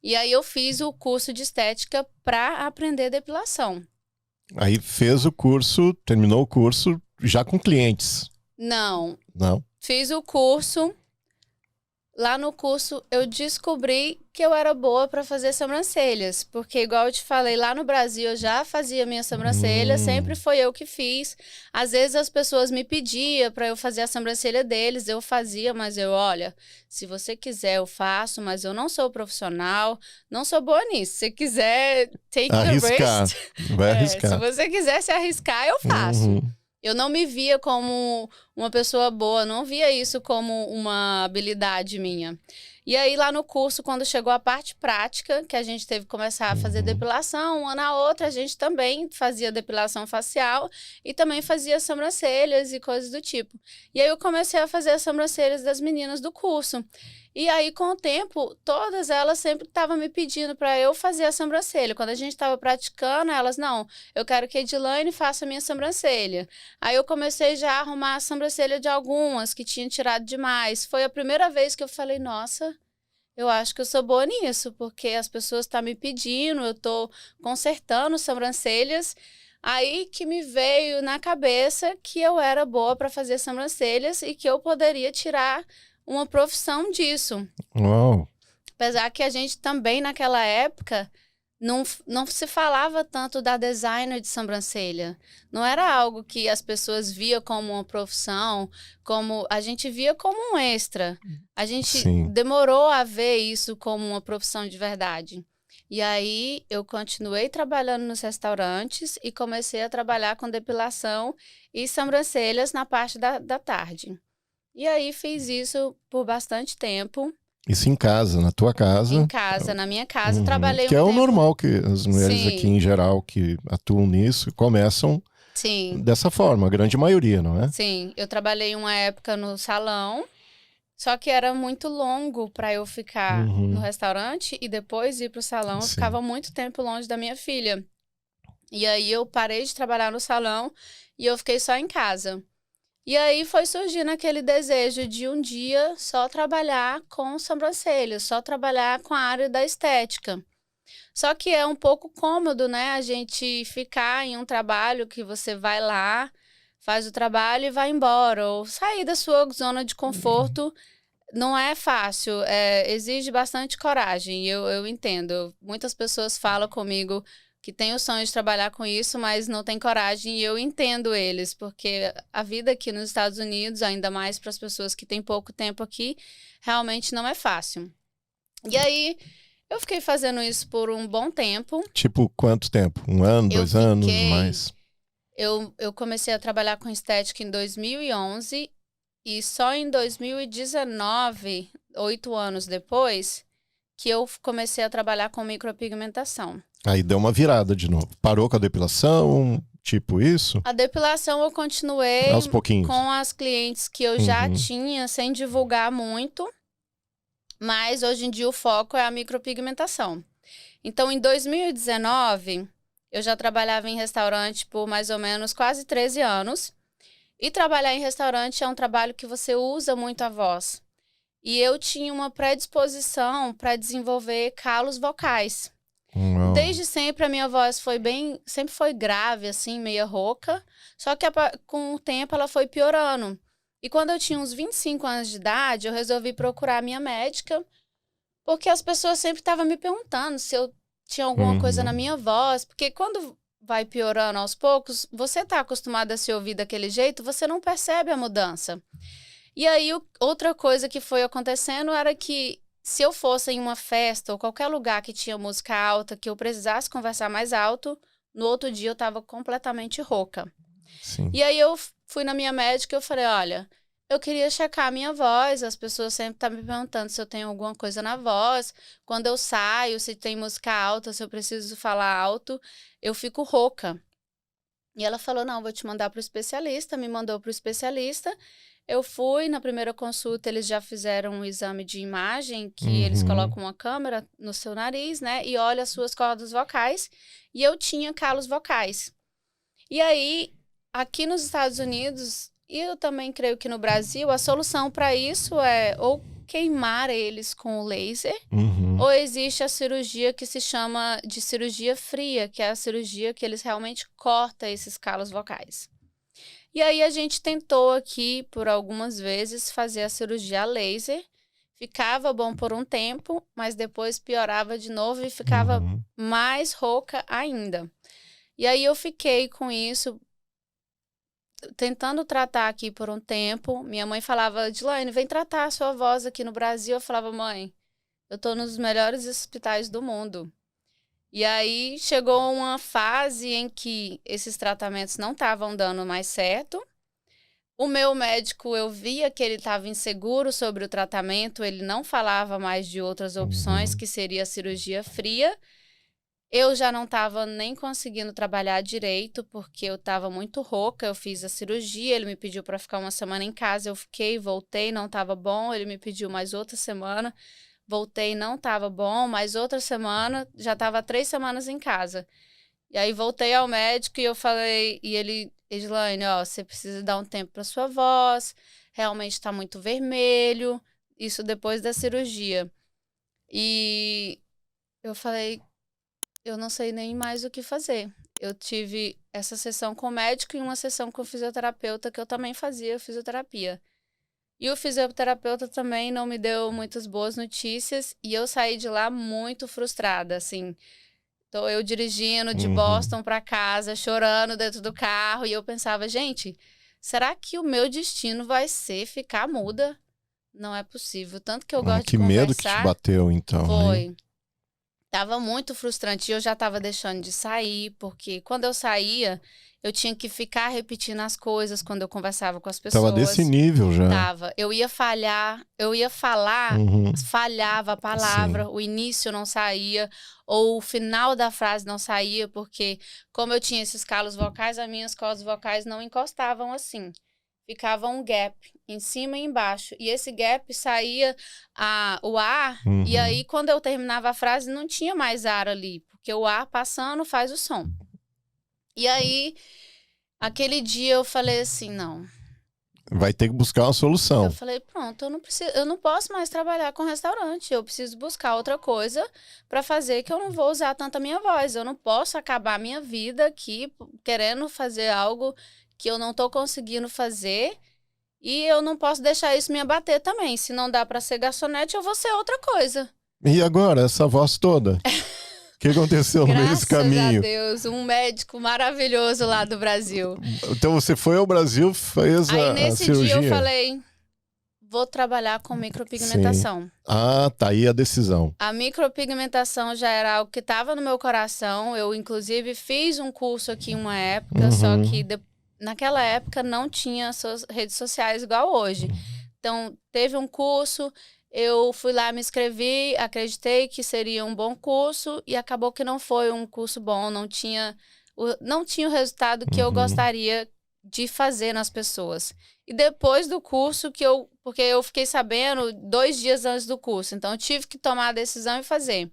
E aí eu fiz o curso de estética para aprender depilação. Aí fez o curso, terminou o curso já com clientes? Não. Não? Fiz o curso. Lá no curso, eu descobri que eu era boa para fazer sobrancelhas. Porque, igual eu te falei, lá no Brasil eu já fazia minha sobrancelha, sempre foi eu que fiz. Às vezes as pessoas me pediam para eu fazer a sobrancelha deles, eu fazia, mas olha, se você quiser eu faço, mas eu não sou profissional, não sou boa nisso. Se você quiser, take the Arriscar. risk. Vai arriscar. Se você quiser se arriscar, eu faço. Eu não me via como uma pessoa boa, não via isso como uma habilidade minha. E aí, lá no curso, quando chegou a parte prática, que a gente teve que começar a fazer depilação, uma na outra, a gente também fazia depilação facial e também fazia sobrancelhas e coisas do tipo. E aí, eu comecei a fazer as sobrancelhas das meninas do curso. E aí, com o tempo, todas elas sempre estavam me pedindo para eu fazer a sobrancelha. Quando a gente estava praticando, elas, não, eu quero que a Edilane faça a minha sobrancelha. Aí eu comecei já a arrumar a sobrancelha de algumas que tinham tirado demais. Foi a primeira vez que eu falei, nossa, eu acho que eu sou boa nisso, porque as pessoas estão me pedindo, eu estou consertando sobrancelhas. Aí que me veio na cabeça que eu era boa para fazer sobrancelhas e que eu poderia tirar uma profissão disso. Uau. Apesar que a gente também, naquela época, não se falava tanto da designer de sobrancelha. Não era algo que as pessoas via como uma profissão, como a gente via como um extra. A gente Sim. demorou a ver isso como uma profissão de verdade. E aí, eu continuei trabalhando nos restaurantes e comecei a trabalhar com depilação e sobrancelhas na parte da tarde. E aí, fiz isso por bastante tempo. Isso em casa, na tua casa. Em casa, na minha casa. Trabalhei Que um é o tempo. normal que as mulheres Sim. aqui em geral que atuam nisso começam Sim, dessa forma, a grande maioria, não é? sim. Eu trabalhei uma época no salão, só que era muito longo para eu ficar no restaurante e depois ir para o salão. Eu Sim. ficava muito tempo longe da minha filha. E aí eu parei de trabalhar no salão e eu fiquei só em casa. E aí foi surgindo aquele desejo de um dia só trabalhar com sobrancelhas, só trabalhar com a área da estética. Só que é um pouco cômodo, né? A gente ficar em um trabalho que você vai lá, faz o trabalho e vai embora. Ou sair da sua zona de conforto não é fácil, exige bastante coragem. Eu entendo. Muitas pessoas falam comigo que têm o sonho de trabalhar com isso, mas não têm coragem. E eu entendo eles, porque a vida aqui nos Estados Unidos, ainda mais para as pessoas que têm pouco tempo aqui, realmente não é fácil. E aí, eu fiquei fazendo isso por um bom tempo. Tipo, quanto tempo? 1 ano, 2 anos, mais? Eu comecei a trabalhar com estética em 2011 e só em 2019, 8 anos depois, que eu comecei a trabalhar com micropigmentação. Aí deu uma virada de novo. Parou com a depilação, tipo isso? A depilação eu continuei Aos pouquinhos. com as clientes que eu já tinha, sem divulgar muito, mas hoje em dia o foco é a micropigmentação. Então, em 2019, eu já trabalhava em restaurante por mais ou menos quase 13 anos. E trabalhar em restaurante é um trabalho que você usa muito a voz. E eu tinha uma predisposição para desenvolver calos vocais. Uau. Desde sempre a minha voz sempre foi grave, assim, meia rouca. Só que com o tempo ela foi piorando. E quando eu tinha uns 25 anos de idade, eu resolvi procurar a minha médica, porque as pessoas sempre estavam me perguntando se eu tinha alguma coisa na minha voz. Porque quando vai piorando aos poucos, você está acostumado a se ouvir daquele jeito, você não percebe a mudança. E aí, outra coisa que foi acontecendo era que se eu fosse em uma festa ou qualquer lugar que tinha música alta, que eu precisasse conversar mais alto, no outro dia eu estava completamente rouca. Sim. E aí eu fui na minha médica e eu falei, olha, eu queria checar a minha voz, as pessoas sempre estão me perguntando se eu tenho alguma coisa na voz, quando eu saio, se tem música alta, se eu preciso falar alto, eu fico rouca. E ela falou, não, vou te mandar para o especialista, me mandou para o especialista. Eu fui, na primeira consulta, eles já fizeram um exame de imagem, que eles colocam uma câmera no seu nariz, né, e olham as suas cordas vocais, e eu tinha calos vocais. E aí, aqui nos Estados Unidos, e eu também creio que no Brasil, a solução para isso é ou queimar eles com o laser, ou existe a cirurgia que se chama de cirurgia fria, que é a cirurgia que eles realmente cortam esses calos vocais. E aí a gente tentou aqui, por algumas vezes, fazer a cirurgia a laser. Ficava bom por um tempo, mas depois piorava de novo e ficava mais rouca ainda. E aí eu fiquei com isso, tentando tratar aqui por um tempo. Minha mãe falava, Edilane, vem tratar a sua voz aqui no Brasil. Eu falava, mãe, eu tô nos melhores hospitais do mundo. E aí chegou uma fase em que esses tratamentos não estavam dando mais certo. O meu médico, eu via que ele estava inseguro sobre o tratamento, ele não falava mais de outras opções, que seria a cirurgia fria. Eu já não estava nem conseguindo trabalhar direito, porque eu estava muito rouca, eu fiz a cirurgia, ele me pediu para ficar uma semana em casa, eu fiquei, voltei, não estava bom, ele me pediu mais outra semana, voltei, não estava bom, mais outra semana, já estava 3 semanas em casa. E aí voltei ao médico e eu falei, e ele, Edilane, ó, você precisa dar um tempo para sua voz, realmente está muito vermelho, isso depois da cirurgia. E eu falei, eu não sei nem mais o que fazer. Eu tive essa sessão com o médico e uma sessão com o fisioterapeuta, que eu também fazia fisioterapia. E o fisioterapeuta também não me deu muitas boas notícias e eu saí de lá muito frustrada, assim. Tô eu dirigindo de Boston para casa, chorando dentro do carro, e eu pensava, gente, será que o meu destino vai ser ficar muda? Não é possível. Tanto que eu gosto de Que conversar. medo que te bateu, então. Foi. Hein? Tava muito frustrante. E eu já tava deixando de sair, porque quando eu saía, eu tinha que ficar repetindo as coisas quando eu conversava com as pessoas. Tava desse nível já. Tava. Eu ia falhar, eu ia falar, falhava a palavra, Sim. o início não saía, ou o final da frase não saía, porque como eu tinha esses calos vocais, as minhas cordas vocais não encostavam assim. Ficava um gap em cima e embaixo. E esse gap saía o ar, e aí quando eu terminava a frase não tinha mais ar ali, porque o ar passando faz o som. E aí, aquele dia eu falei assim, não. Vai ter que buscar uma solução. Eu falei, pronto, eu não posso mais trabalhar com restaurante. Eu preciso buscar outra coisa para fazer, que eu não vou usar tanto a minha voz. Eu não posso acabar a minha vida aqui querendo fazer algo que eu não tô conseguindo fazer. E eu não posso deixar isso me abater também. Se não dá para ser garçonete, eu vou ser outra coisa. E agora, essa voz toda? O que aconteceu no meio desse caminho? Graças a Deus, um médico maravilhoso lá do Brasil. Então você foi ao Brasil, fez Aí a nesse cirurgia? dia eu falei, vou trabalhar com micropigmentação. Sim. Ah, tá aí a decisão. A micropigmentação já era algo que estava no meu coração. Eu, inclusive, fiz um curso aqui uma época, só que naquela época não tinha redes sociais igual hoje. Então, teve um curso, eu fui lá, me inscrevi, acreditei que seria um bom curso e acabou que não foi um curso bom, não tinha o resultado que eu gostaria de fazer nas pessoas. E depois do curso, porque eu fiquei sabendo 2 dias antes do curso, então eu tive que tomar a decisão e fazer.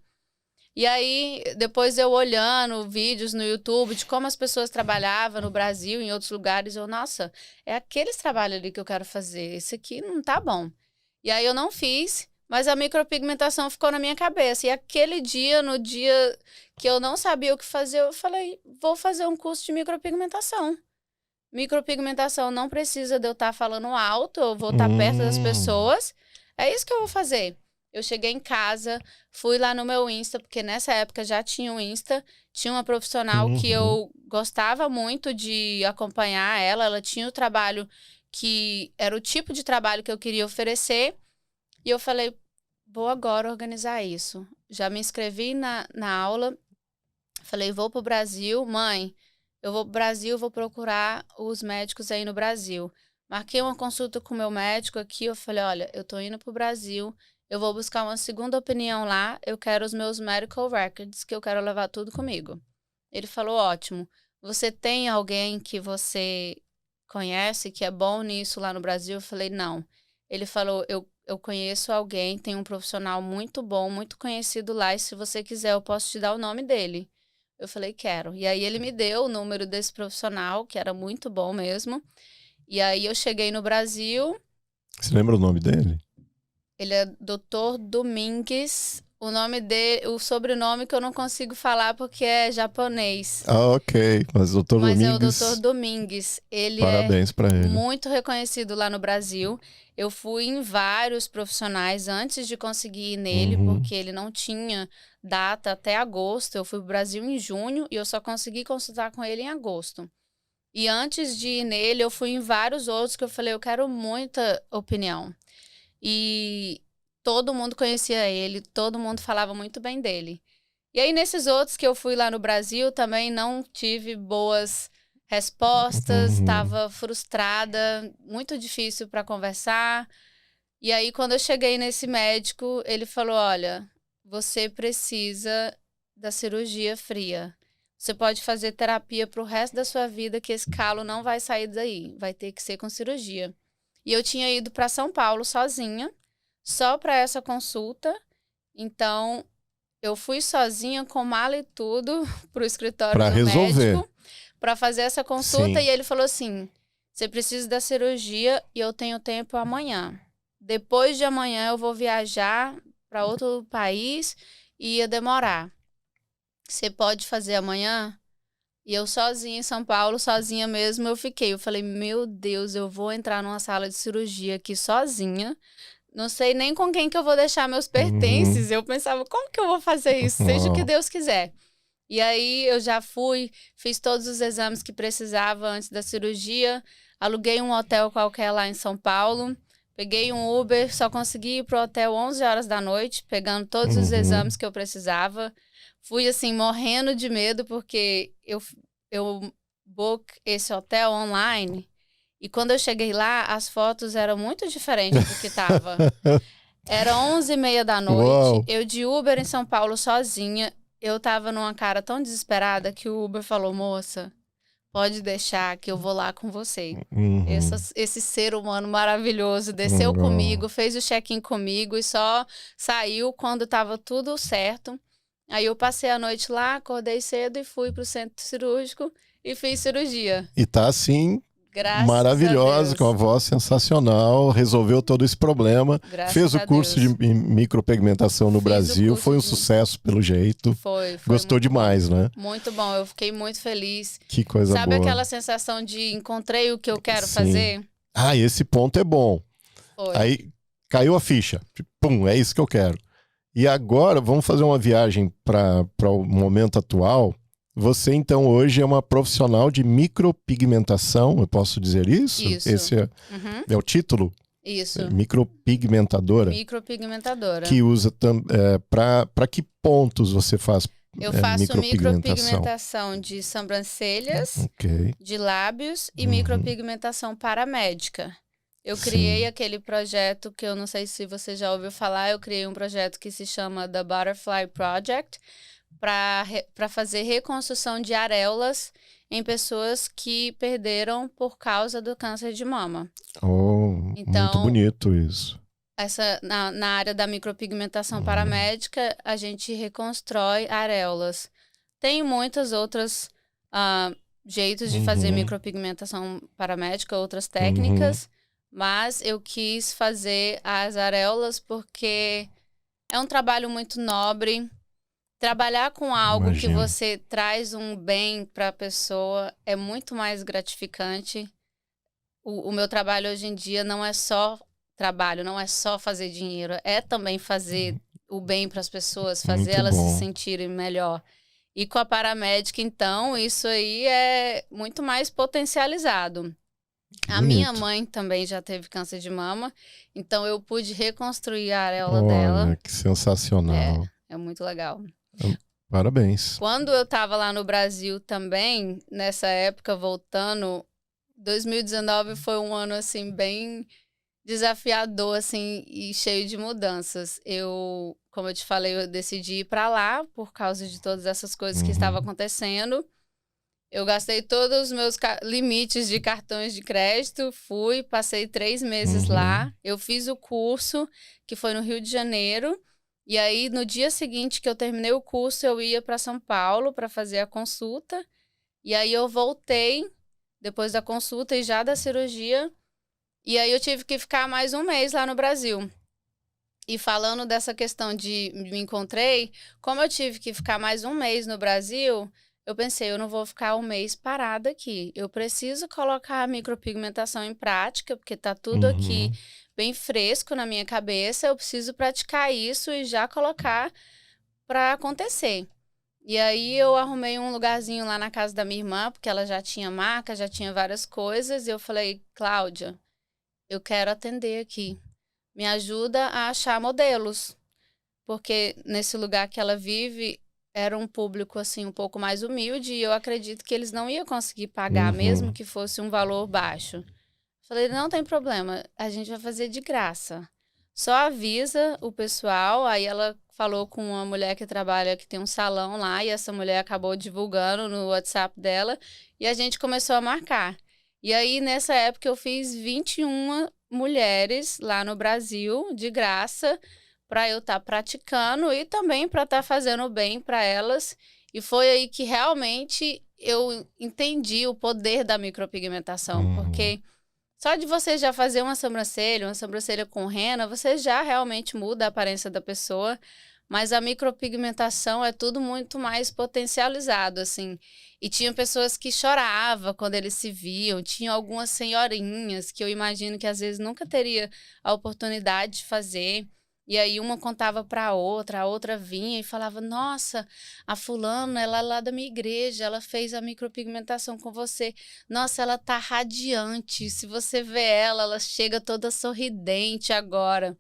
E aí, depois eu olhando vídeos no YouTube de como as pessoas trabalhavam no Brasil e em outros lugares, nossa, é aqueles trabalhos ali que eu quero fazer, esse aqui não tá bom. E aí eu não fiz, mas a micropigmentação ficou na minha cabeça. E aquele dia, no dia que eu não sabia o que fazer, eu falei, vou fazer um curso de micropigmentação. Micropigmentação não precisa de eu estar falando alto, eu vou estar perto das pessoas. É isso que eu vou fazer. Eu cheguei em casa, fui lá no meu Insta, porque nessa época já tinha um Insta, tinha uma profissional que eu gostava muito de acompanhar ela tinha o trabalho que era o tipo de trabalho que eu queria oferecer, e eu falei, vou agora organizar isso. Já me inscrevi na aula, falei, vou pro Brasil, mãe, eu vou pro Brasil, vou procurar os médicos aí no Brasil. Marquei uma consulta com o meu médico aqui, eu falei, olha, eu tô indo pro Brasil, eu vou buscar uma segunda opinião lá, eu quero os meus medical records, que eu quero levar tudo comigo. Ele falou, ótimo, você tem alguém que você conhece, que é bom nisso lá no Brasil? Eu falei, não. Ele falou, eu conheço alguém, tem um profissional muito bom, muito conhecido lá, e se você quiser eu posso te dar o nome dele. Eu falei, quero. E aí ele me deu o número desse profissional, que era muito bom mesmo. E aí eu cheguei no Brasil. Você lembra o nome dele? Ele é Dr. Domingues. O nome dele, o sobrenome que eu não consigo falar porque é japonês. Ah, ok. Mas o Dr. Domingues... é o Dr. Domingues. Ele Parabéns pra ele. Muito reconhecido lá no Brasil. Eu fui em vários profissionais antes de conseguir ir nele, porque ele não tinha data até agosto. Eu fui pro Brasil em junho e eu só consegui consultar com ele em agosto. E antes de ir nele, eu fui em vários outros que eu falei, eu quero muita opinião. E todo mundo conhecia ele, todo mundo falava muito bem dele. E aí, nesses outros que eu fui lá no Brasil, também não tive boas respostas, estava frustrada, muito difícil para conversar. E aí, quando eu cheguei nesse médico, ele falou, olha, você precisa da cirurgia fria. Você pode fazer terapia pro resto da sua vida, que esse calo não vai sair daí. Vai ter que ser com cirurgia. E eu tinha ido para São Paulo sozinha, só para essa consulta. Então, eu fui sozinha com mala e tudo pro escritório Pra do resolver. médico para fazer essa consulta. Sim. E ele falou assim, você precisa da cirurgia e eu tenho tempo amanhã. Depois de amanhã eu vou viajar para outro país e ia demorar. Você pode fazer amanhã? E eu sozinha em São Paulo, sozinha mesmo, eu fiquei. Eu falei, meu Deus, eu vou entrar numa sala de cirurgia aqui sozinha. Não sei nem com quem que eu vou deixar meus pertences. Eu pensava, como que eu vou fazer isso? Seja o que Deus quiser. E aí eu já fui, fiz todos os exames que precisava antes da cirurgia. Aluguei um hotel qualquer lá em São Paulo. Peguei um Uber, só consegui ir pro hotel 11 horas da noite, pegando todos os exames que eu precisava. Fui, assim, morrendo de medo, porque eu book esse hotel online. E quando eu cheguei lá, as fotos eram muito diferentes do que tava. Era 11h30 da noite, Uau. eu de Uber em São Paulo sozinha. Eu tava numa cara tão desesperada que o Uber falou, moça, pode deixar que eu vou lá com você. Esse ser humano maravilhoso desceu comigo, fez o check-in comigo e só saiu quando tava tudo certo. Aí eu passei a noite lá, acordei cedo e fui pro centro cirúrgico e fiz cirurgia. E tá assim, Graças maravilhosa, a Deus. com a voz sensacional, resolveu todo esse problema. Graças Fez o a curso Deus. de micropigmentação no Fiz o Brasil, curso foi um de- sucesso pelo jeito. Foi Gostou muito demais, bom. né? Muito bom, eu fiquei muito feliz. Que coisa Sabe boa. aquela sensação de encontrei o que eu quero Sim. fazer? Ah, esse ponto é bom. Foi. Aí caiu a ficha. Pum, é isso que eu quero. E agora vamos fazer uma viagem para o momento atual. Você, então, hoje é uma profissional de micropigmentação, eu posso dizer isso? Isso. Esse Uhum, é o título? isso. Micropigmentadora. Micropigmentadora. Que usa para que pontos você faz Eu faço micropigmentação? micropigmentação de sobrancelhas, Ok. de lábios e Uhum. micropigmentação paramédica. Eu Sim. criei aquele projeto que eu não sei se você já ouviu falar, eu criei um projeto que se chama The Butterfly Project para fazer reconstrução de areolas em pessoas que perderam por causa do câncer de mama. Oh, Então, muito bonito isso. Na área da micropigmentação paramédica, a gente reconstrói areolas. Tem muitas outras jeitos de fazer micropigmentação paramédica, outras técnicas, mas eu quis fazer as areolas porque é um trabalho muito nobre. Trabalhar com algo que Imagino. você traz um bem para a pessoa é muito mais gratificante. O meu trabalho hoje em dia não é só trabalho, não é só fazer dinheiro, é também fazer o bem para as pessoas, fazer Muito elas bom. se sentirem melhor. E com a paramédica, então, isso aí é muito mais potencializado. A minha Bonito. mãe também já teve câncer de mama, então eu pude reconstruir a areola dela. Olha, que sensacional. É muito legal. Parabéns. Quando eu tava lá no Brasil também, nessa época, voltando, 2019 foi um ano, assim, bem desafiador, assim, e cheio de mudanças. Como eu te falei, eu decidi ir pra lá por causa de todas essas coisas que estavam acontecendo. Eu gastei todos os meus limites de cartões de crédito, passei 3 meses lá. Eu fiz o curso, que foi no Rio de Janeiro. E aí, no dia seguinte que eu terminei o curso, eu ia para São Paulo para fazer a consulta. E aí, eu voltei, depois da consulta e já da cirurgia. E aí, eu tive que ficar mais um mês lá no Brasil. E falando dessa questão de me encontrei, como eu tive que ficar mais um mês no Brasil, eu pensei, eu não vou ficar um mês parada aqui. Eu preciso colocar a micropigmentação em prática, porque tá tudo aqui bem fresco na minha cabeça. Eu preciso praticar isso e já colocar para acontecer. E aí eu arrumei um lugarzinho lá na casa da minha irmã, porque ela já tinha marca, já tinha várias coisas. E eu falei, Cláudia, eu quero atender aqui. Me ajuda a achar modelos. Porque nesse lugar que ela vive, era um público assim um pouco mais humilde e eu acredito que eles não iam conseguir pagar, mesmo que fosse um valor baixo. Falei, não tem problema, a gente vai fazer de graça. Só avisa o pessoal. Aí ela falou com uma mulher que trabalha, que tem um salão lá, e essa mulher acabou divulgando no WhatsApp dela, e a gente começou a marcar. E aí, nessa época, eu fiz 21 mulheres lá no Brasil, de graça, para eu estar praticando e também para estar fazendo bem para elas. E foi aí que realmente eu entendi o poder da micropigmentação, porque só de você já fazer uma sobrancelha com rena, você já realmente muda a aparência da pessoa, mas a micropigmentação é tudo muito mais potencializado, assim. E tinha pessoas que choravam quando eles se viam, tinha algumas senhorinhas que eu imagino que às vezes nunca teria a oportunidade de fazer. E aí uma contava para a outra vinha e falava, nossa, a fulana, ela é lá da minha igreja, ela fez a micropigmentação com você. Nossa, ela tá radiante, se você vê ela chega toda sorridente agora.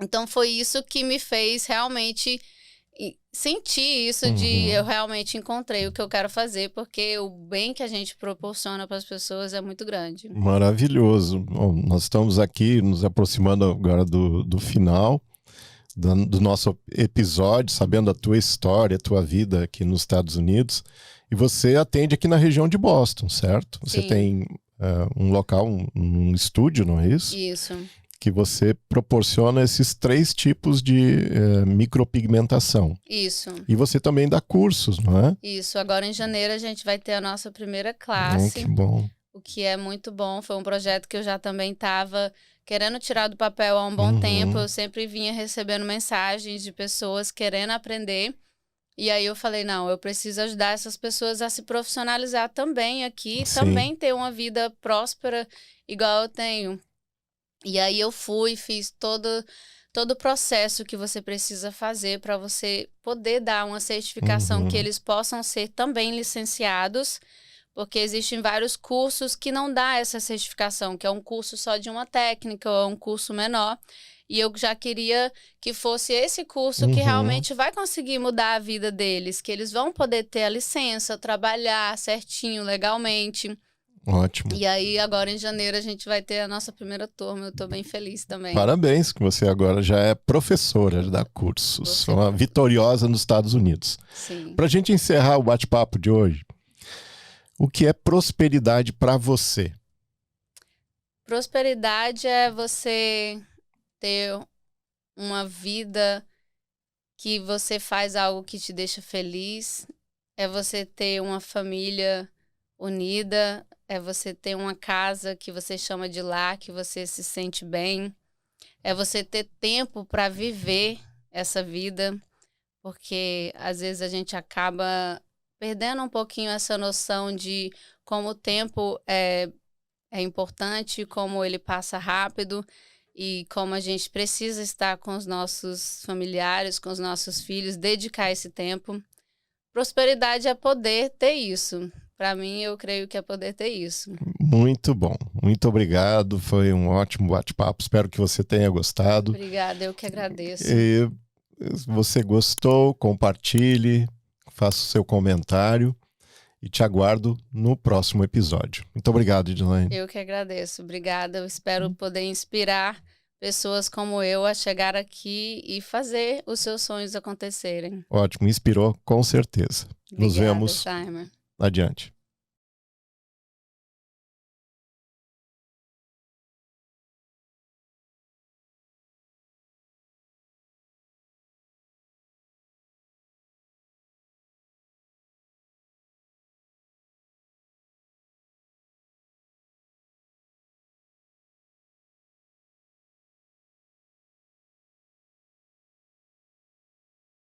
Então foi isso que me fez realmente sentir isso de eu realmente encontrei o que eu quero fazer, porque o bem que a gente proporciona para as pessoas é muito grande. Maravilhoso. Bom, nós estamos aqui nos aproximando agora do final do nosso episódio, sabendo a tua história, a tua vida aqui nos Estados Unidos. E você atende aqui na região de Boston, certo? Você Sim. tem um local, um estúdio, não é isso? Isso. Que você proporciona esses 3 tipos de micropigmentação. Isso. E você também dá cursos, não é? Isso. Agora em janeiro a gente vai ter a nossa primeira classe. Que bom. O que é muito bom. Foi um projeto que eu já também estava querendo tirar do papel há um bom tempo. Eu sempre vinha recebendo mensagens de pessoas querendo aprender. E aí eu falei, não, eu preciso ajudar essas pessoas a se profissionalizar também aqui. Sim. Também ter uma vida próspera igual eu tenho. E aí eu fiz todo o processo que você precisa fazer para você poder dar uma certificação que eles possam ser também licenciados, porque existem vários cursos que não dá essa certificação, que é um curso só de uma técnica ou um curso menor. E eu já queria que fosse esse curso que realmente vai conseguir mudar a vida deles, que eles vão poder ter a licença, trabalhar certinho, legalmente. Ótimo. E aí, agora em janeiro, a gente vai ter a nossa primeira turma. Eu tô bem feliz também. Parabéns, que você agora já é professora, dá cursos. Uma vitoriosa nos Estados Unidos. Sim. Pra gente encerrar o bate-papo de hoje, o que é prosperidade para você? Prosperidade é você ter uma vida que você faz algo que te deixa feliz. É você ter uma família unida. É você ter uma casa que você chama de lar, que você se sente bem. É você ter tempo para viver essa vida, porque às vezes a gente acaba perdendo um pouquinho essa noção de como o tempo é importante, como ele passa rápido e como a gente precisa estar com os nossos familiares, com os nossos filhos, dedicar esse tempo. Prosperidade é poder ter isso. Para mim, eu creio que é poder ter isso. Muito bom. Muito obrigado. Foi um ótimo bate-papo. Espero que você tenha gostado. Obrigada, eu que agradeço. E, se você gostou, compartilhe, faça o seu comentário e te aguardo no próximo episódio. Muito obrigado, Edilane. Eu que agradeço. Obrigada. Eu espero poder inspirar pessoas como eu a chegar aqui e fazer os seus sonhos acontecerem. Ótimo. Inspirou, com certeza. Obrigada, Nos vemos Simon. adiante.